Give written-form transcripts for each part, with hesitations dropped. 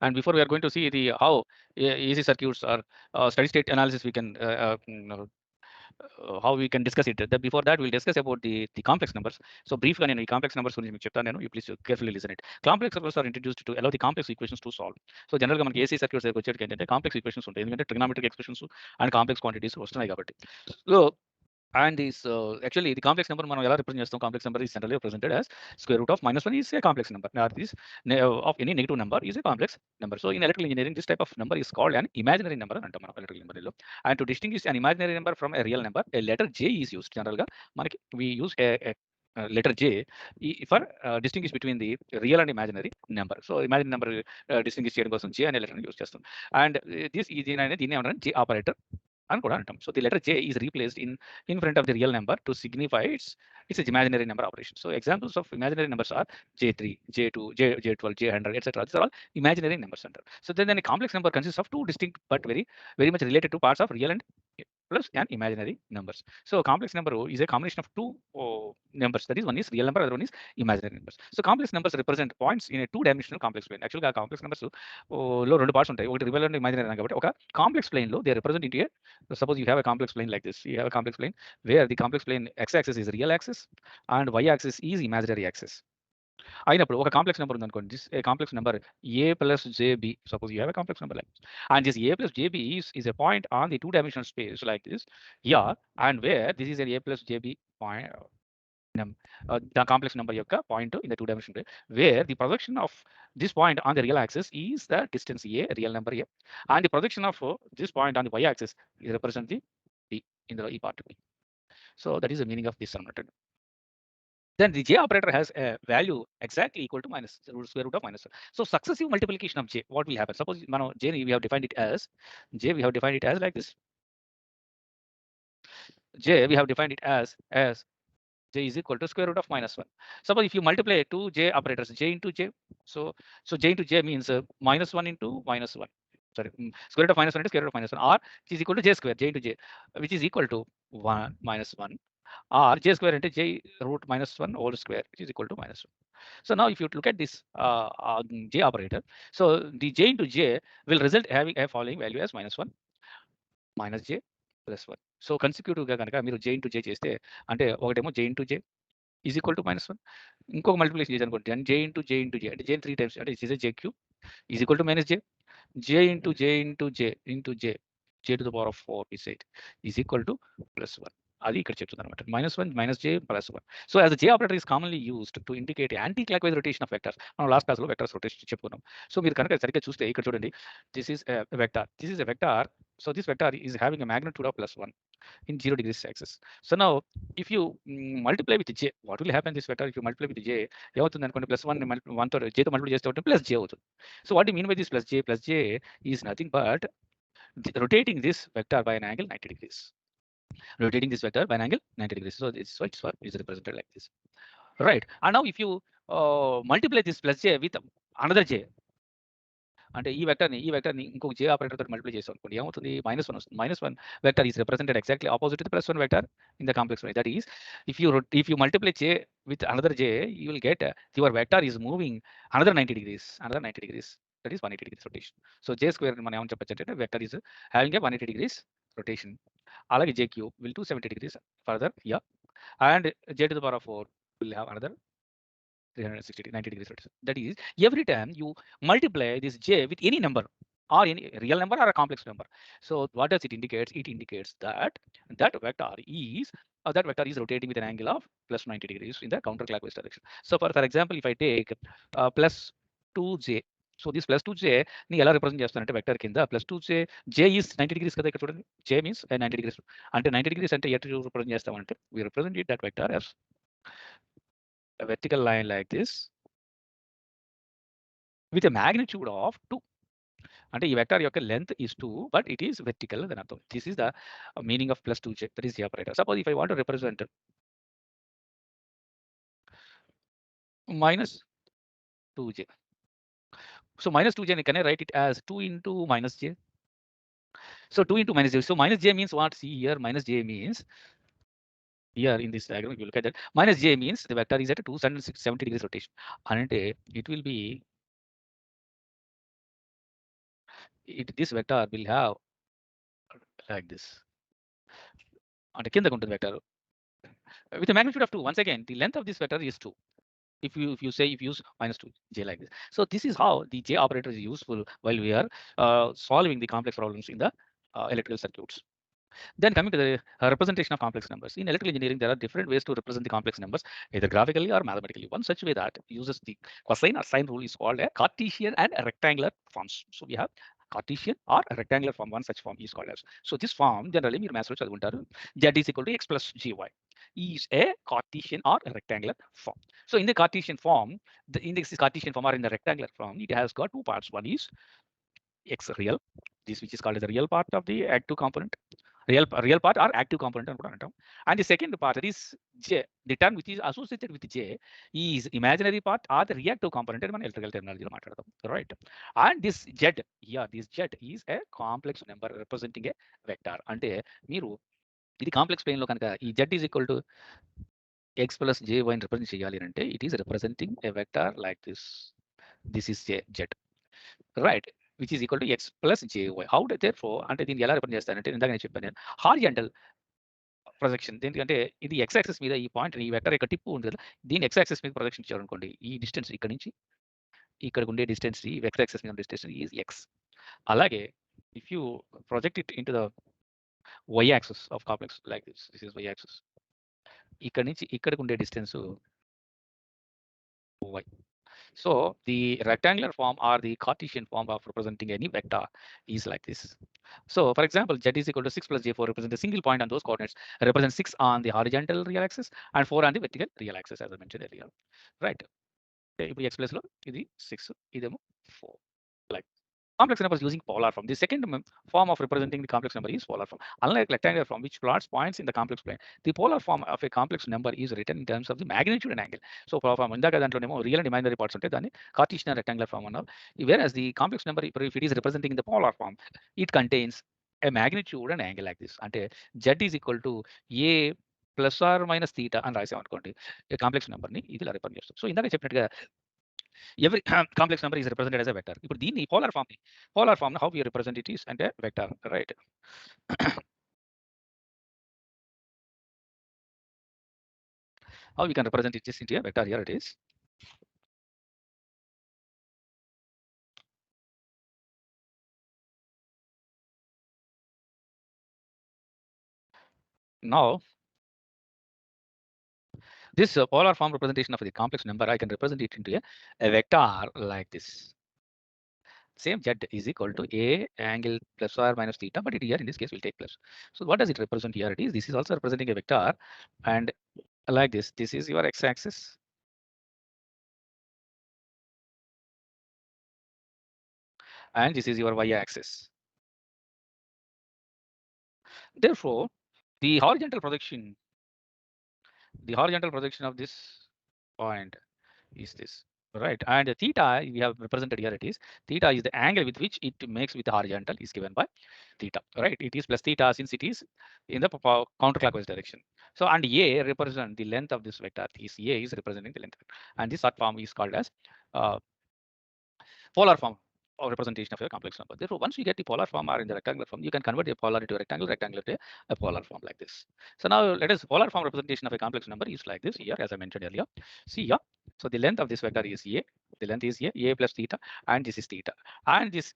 And before we are going to see the how AC circuits or steady state analysis we can how we can discuss it. Before that, we'll discuss about the complex numbers. So briefly, నేను ఈ complex numbers గురించి మీకు చెప్తాను. నేను please carefully listen it. Complex numbers are introduced to allow the complex equations to solve. So జనరల్గా మనకి AC circuits దగ్గరికి వచ్చేటికి ఏంటంటే కాంప్లెక్స్ ఈక్వేషన్స్ ఉంటాయి. ఎందుకంటే trigonometric expressions and complex quantities వస్తున్నాయి కాబట్టి. So and this actually the complex number మనం ఎలా రిప్రజెంట్ చేస్తాం? Complex number is generally represented as square root of -1 is a complex number, or this of any negative number is a complex number. So in electrical engineering this type of number is called an imaginary number అని అంటాం మనం electrical engineering లో. And to distinguish an imaginary number from a real number, a letter J is used. General గా మనకి we use a letter J for distinguish between the real and imaginary number. So imaginary number distinguish చేయడం కోసం J అనే letter use చేస్తాం. And this దీన్ని ఏమంటారు? J operator అని కూడా అంటాం. So the letter J is replaced in front of the real number to signify its imaginary number operation. So examples of imaginary numbers are J3, J2, J12, J100, etc. These are all imaginary numbers center. So then a complex number consists of two distinct but very much related to parts of real and plus and imaginary numbers. So complex number is a combination of two numbers. That is, one is real number, other one is imaginary numbers. So complex numbers represent points in a two-dimensional complex plane. Actually, complex numbers లో రెండు parts ఉంటాయి. ఒకటి real and imaginary కాబట్టి ఒక complex plane లో they represent into suppose you have a complex plane like this. You have a complex plane where the complex plane x-axis is real axis and y-axis is imaginary axis. అయినప్పుడు ఒక complex number ఉందనుకోండి, this A complex number a plus jb. Suppose you have a complex number like this, and this a plus jb is a point on the two-dimensional space like this here, and where this is an a plus jb point. The complex number యొక్క point in the two-dimensional space, where the projection of this point on the real axis is the distance a, real number a, and the projection of this point on the y-axis is represent the d in the e part b. So that is the meaning of this method. Then the j operator has a value exactly equal to square root of -1. So successive multiplication of j, what will happen? Suppose j we have defined it as like this. J we have defined it as j is equal to square root of -1. Suppose if you multiply two j operators, j into j, so j into j means -1 into -1. Sorry, square root of -1 into square root of -1, or it is equal to j square, j into j, which is equal to 1 -1, or j square into j root -1 whole square, which is equal to -1. So now if you look at this j operator, so the j into j will result having a following value as -1, -j, +1. So కన్సిక్యూటివ్గా కనుక మీరు j into j చేస్తే, అంటే ఒకటేమో j into j is equal to -1, ఇంకొక multiplication చేసి అనుకోండి, j into j into j, అంటే j 3 times, అంటే is j cube is equal to -j into j into j into j, j to the power of 4 is 8 is equal to +1. అది ఇక్కడ చెప్తుంది అనమాట, -1 - j +1. So as j operator is commonly used to indicate anti clockwise rotation of vectors. మనం last క్లాస్లో vectors rotation చెప్పుకున్నాం. So మీరు కనుక సరిగ్గా చూస్తే ఇక్కడ చూడండి, this is a vector. So this vector is having a magnitude of +1 in 0 degrees axis. So now if you multiply with j, what will happen this vector? If you multiply with j, ఏమవుతుంది అనుకోండి, +1 1 తో j తో multiply చేస్తే ఉంటుంది +j అవుతుంది. So what do you mean by this +j? +j is nothing but rotating this vector by an angle 90 degrees. Rotating this vector by an angle 90 degrees. So it's represented like this, right? And now if you multiply this +j with another j, అంటే ఈ వెక్టర్ని ఇంకొక j operator తోటి multiply చేసాం అనుకోండి, ఏమవుతుంది? -1 వస్తుంది. -1 vector is represented exactly opposite to +1 vector in the complex way. That is if you multiply j with another j, you will get your vector is moving another 90 degrees. That is 180 degrees rotation. So j square మనం ఏమని చెప్పొచ్చు అంటే vector is having a 180 degrees rotation. అలాగే j cube will 270 degrees further here, and j to the power of 4 will have another 360 90 degrees rotation. That is, every time you multiply this j with any number, or any real number or a complex number, so what does it indicate? It indicates that that vector is rotating with an angle of +90 degrees in the counterclockwise direction. So for example, if I take +2j, so this +2j ని ఎలా represent చేస్తానంటే vector కింద +2j, j is 90 degrees కదా, ఇక్కడ చూడండి, j means 90 degrees. అంటే 90 degrees అంటే ఎటు రిప్రజెంట్ చేస్తామంటే we represent it that vector as a vertical line like this with a magnitude of 2. అంటే ఈ వెక్టర్ యొక్క length is 2, but it is vertical అని అర్థం. This is the meaning of +2j, that is the operator. Suppose if I want to represent -2j, so -2j, can I write it as 2 into -j? So 2 into -j, so -j means what? See here, -j means here in this diagram, if you look at that, -j means the vector is at a 270 degrees rotation, and it will be this vector will have like this. And కిందకు ఉంటుంది vector with a magnitude of 2. Once again, the length of this vector is 2. If you say if you use minus 2 j like this. So this is how the j operator is useful while we are solving the complex problems in the electrical circuits. Then coming to the representation of complex numbers. In electrical engineering, there are different ways to represent the complex numbers, either graphically or mathematically. One such way that uses the cosine or sine rule is called a Cartesian and a rectangular forms. So we have Cartesian or a rectangular form. One such form is called as. So this form generally మీరు maths లో చదువుకుంటారు. Z is equal to x plus gy is a Cartesian or a rectangular form. So in the Cartesian form, in this Cartesian form or in the rectangular form, it has got two parts. One is x real, this which is called as the real part of the active component, real part or active component అని కూడా అంటాం. And the second part is j, the term which is associated with j is imaginary part or the reactive component అని మనం electrical terminology లో మాట్లాడతాం, right? And this z here, this z is a complex number representing a vector. అంటే మీరు ఇది complex plane లో కనుక ఈ z is equal to x plus jy ని రిప్రజెంట్ చేయాలి అంటే it is representing a vector like this. This is z, right, which is equal to x plus jy. How therefore అంటే దీన్ని ఎలా రిప్రజెంట్ చేస్తానంటే ఇందాక నేను చెప్పాను, హారిజంటల్ ప్రొజెక్షన్. దేనికంటే ఇది x యాక్సిస్ మీద ఈ పాయింట్ ఈ వెక్టర్ యొక్క టిప్ ఉంది కదా, దీన్ని x యాక్సిస్ మీద ప్రొజెక్షన్ చేయాలనుకోండి, ఈ డిస్టెన్స్ ఇక్కడ నుంచి ఇక్కడికి ఉండే డిస్టెన్స్, ఈ వెక్టర్ యాక్సిస్ మీద డిస్టెన్స్ ఈజ్ x. అలాగే if you project it into the y axis of complex like this, this is y axis, ఇక్కడ నుంచి ఇక్కడికి ఉండే distance y. So the rectangular form or the Cartesian form of representing any vector is like this. So for example, z is equal to 6 plus j4 represent a single point on those coordinates, represent 6 on the horizontal real axis and 4 on the vertical real axis, as I mentioned earlier, right? ఇప్పుడు x place లో ఇది 6, ఇదేమో 4, like complex numbers using polar form. The second form of representing the complex number is polar form. Unlike rectangular form, which plots points in the complex plane, the polar form of a complex number is written in terms of the magnitude and angle. So polar form ఇందాక దాంట్లోనేమో real and imaginary parts ఉంటే దాన్ని Cartesian rectangular form అన్నారు. Whereas the complex number, if it is representing in the polar form, it contains a magnitude and angle like this. అంటే z is equal to a plus or minus theta అని రాసామనుకోండి, complex నెంబర్ని ఇది ఇలా represent చేస్తాం. So ఇందాక చెప్పినట్టుగా every complex number is represented as a vector. ఇప్పుడు దీన్ని polar form how we represent it is and a vector, right? How we can represent it just into a vector? Here it is. Now this polar form representation of the complex number, I can represent it into a vector like this. Same z is equal to a angle plus or minus theta, but it here in this case will take plus. So what does it represent? Here it is. This is also representing a vector, and like this, this is your x-axis, and this is your y-axis. Therefore, the horizontal projection of this point is this, right? And the theta we have represented here, it is theta is the angle with which it makes with the horizontal is given by theta, right? It is plus theta since it is in the counterclockwise direction. So and a represent the length of this vector, this a is representing the length, and this short form is called as polar form or representation of a complex number. Therefore, once you get the polar form or in the rectangular form, you can convert the polar into a rectangle to a polar form like this. So now let us polar form representation of a complex number is like this here, as I mentioned earlier. See here. So the length of this vector is a. The length is a plus theta, and this is theta, and this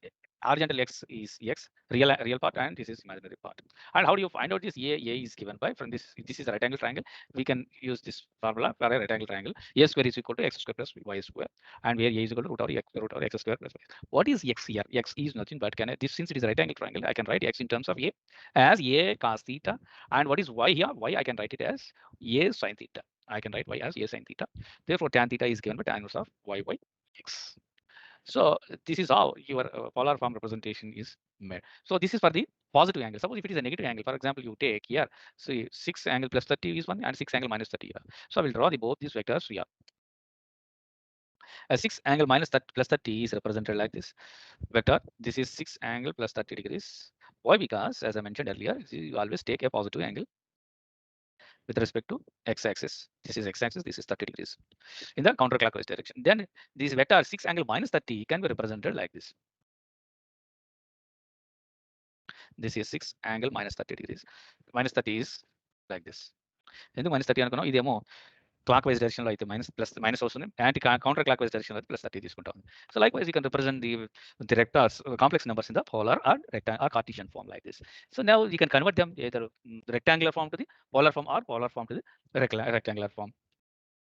horizontal x is x, real part, and this is imaginary part. And how do you find out this? A is given by, from this, this is a rectangle triangle. We can use this formula for a rectangle triangle. A square is equal to x square plus y square, and where a is equal to root over x square plus y. What is x here? X is nothing but this, since it is a rectangle triangle, I can write x in terms of a as a cos theta. And what is y here? Y I can write it as a sin theta. I can write y as a sin theta. Therefore, tan theta is given by tan inverse of y by x. So this is how your polar form representation is made. So this is for the positive angle. Suppose if it is a negative angle, for example, you take here, see 6 angle plus 30 is one and 6 angle minus 30 here. So I will draw the both these vectors here. 6 angle minus 30 plus 30 is represented like this vector. This is 6 angle plus 30 degrees. Why? Because as I mentioned earlier, you always take a positive angle with respect to x-axis. This is x-axis, this is 30 degrees in the counterclockwise direction. Then this vector 6 angle minus 30 can be represented like this. This is 6 angle minus 30 degrees. Minus 30 is like this. ఎందుకు minus 30 అనుకున్నాం, ఇదేమో clock wise డైరెక్షన్లో అయితే minus వస్తుంది, anti counter clock wise డైరెక్షన్లో అయితే +30 తీసుకుంటాం. So like wise you can represent the rectors, complex numbers in the polar or Cartesian form like this. So now you can convert them either the rectangular form to the polar form or polar form to the rectangular form.